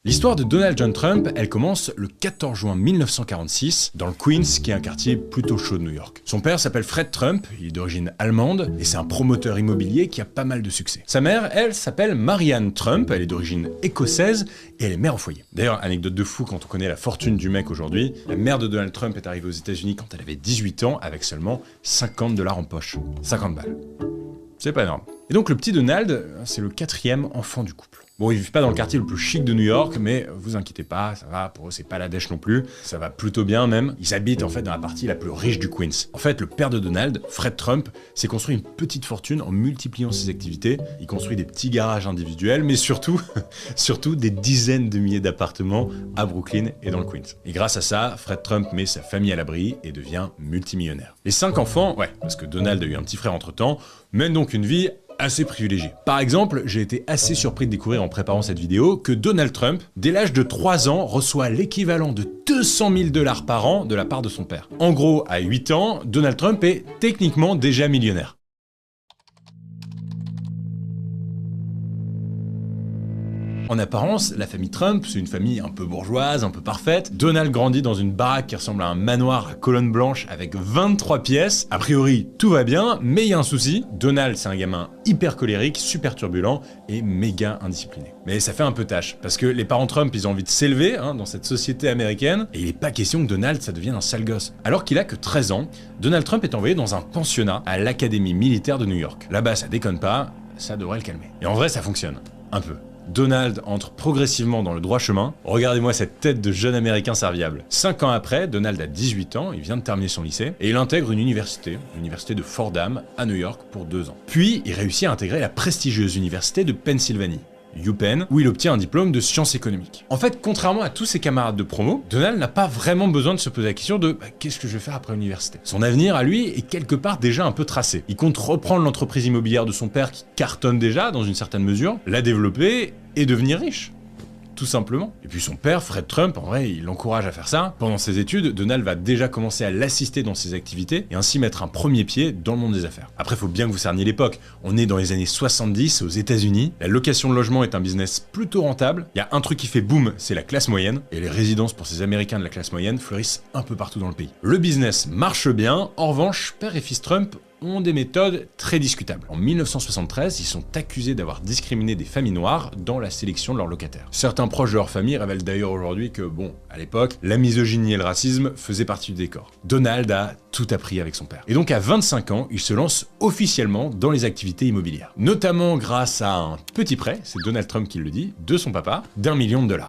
L'histoire de Donald John Trump, elle commence le 14 juin 1946 dans le Queens, qui est un quartier plutôt chaud de New York. Son père s'appelle Fred Trump, il est d'origine allemande et c'est un promoteur immobilier qui a pas mal de succès. Sa mère, elle, s'appelle Marianne Trump, elle est d'origine écossaise et elle est mère au foyer. D'ailleurs, anecdote de fou quand on connaît la fortune du mec aujourd'hui, la mère de Donald Trump est arrivée aux États-Unis quand elle avait 18 ans avec seulement $50 en poche. 50 balles. C'est pas énorme. Et donc le petit Donald, c'est le 4e enfant du couple. Bon, ils vivent pas dans le quartier le plus chic de New York, mais vous inquiétez pas, ça va, pour eux c'est pas la dèche non plus, ça va plutôt bien même. Ils habitent en fait dans la partie la plus riche du Queens. En fait, le père de Donald, Fred Trump, s'est construit une petite fortune en multipliant ses activités. Il construit des petits garages individuels, mais surtout, surtout des dizaines de milliers d'appartements à Brooklyn et dans le Queens. Et grâce à ça, Fred Trump met sa famille à l'abri et devient multimillionnaire. Les 5 enfants, ouais, parce que Donald a eu un petit frère entre-temps, mènent donc une vie assez privilégié. Par exemple, j'ai été assez surpris de découvrir en préparant cette vidéo que Donald Trump, dès l'âge de 3 ans, reçoit l'équivalent de $200 000 par an de la part de son père. En gros, à 8 ans, Donald Trump est techniquement déjà millionnaire. En apparence, la famille Trump, c'est une famille un peu bourgeoise, un peu parfaite. Donald grandit dans une baraque qui ressemble à un manoir à colonnes blanches avec 23 pièces. A priori, tout va bien, mais il y a un souci. Donald, c'est un gamin hyper colérique, super turbulent et méga indiscipliné. Mais ça fait un peu tâche, parce que les parents Trump, ils ont envie de s'élever dans cette société américaine, et il n'est pas question que Donald, ça devienne un sale gosse. Alors qu'il a que 13 ans, Donald Trump est envoyé dans un pensionnat à l'Académie militaire de New York. Là-bas, ça déconne pas, ça devrait le calmer. Et en vrai, ça fonctionne. Un peu. Donald entre progressivement dans le droit chemin. Regardez-moi cette tête de jeune américain serviable. 5 ans après, Donald a 18 ans, il vient de terminer son lycée, et il intègre une université, l'université de Fordham, à New York, pour 2 ans. Puis, il réussit à intégrer la prestigieuse université de Pennsylvanie, UPenn, où il obtient un diplôme de sciences économiques. En fait, contrairement à tous ses camarades de promo, Donald n'a pas vraiment besoin de se poser la question de qu'est-ce que je vais faire après l'université. Son avenir, à lui, est quelque part déjà un peu tracé. Il compte reprendre l'entreprise immobilière de son père qui cartonne déjà, dans une certaine mesure, la développer et devenir riche. Tout simplement. Et puis son père, Fred Trump, en vrai, il l'encourage à faire ça. Pendant ses études, Donald va déjà commencer à l'assister dans ses activités et ainsi mettre un premier pied dans le monde des affaires. Après, faut bien que vous cerniez l'époque. On est dans les années 70 aux États-Unis. La location de logement est un business plutôt rentable. Il y a un truc qui fait boom, c'est la classe moyenne. Et les résidences pour ces Américains de la classe moyenne fleurissent un peu partout dans le pays. Le business marche bien. En revanche, père et fils Trump ont des méthodes très discutables. En 1973, ils sont accusés d'avoir discriminé des familles noires dans la sélection de leurs locataires. Certains proches de leur famille révèlent d'ailleurs aujourd'hui que, bon, à l'époque, la misogynie et le racisme faisaient partie du décor. Donald a tout appris avec son père. Et donc à 25 ans, il se lance officiellement dans les activités immobilières. Notamment grâce à un petit prêt, c'est Donald Trump qui le dit, de son papa, d'1 million de $.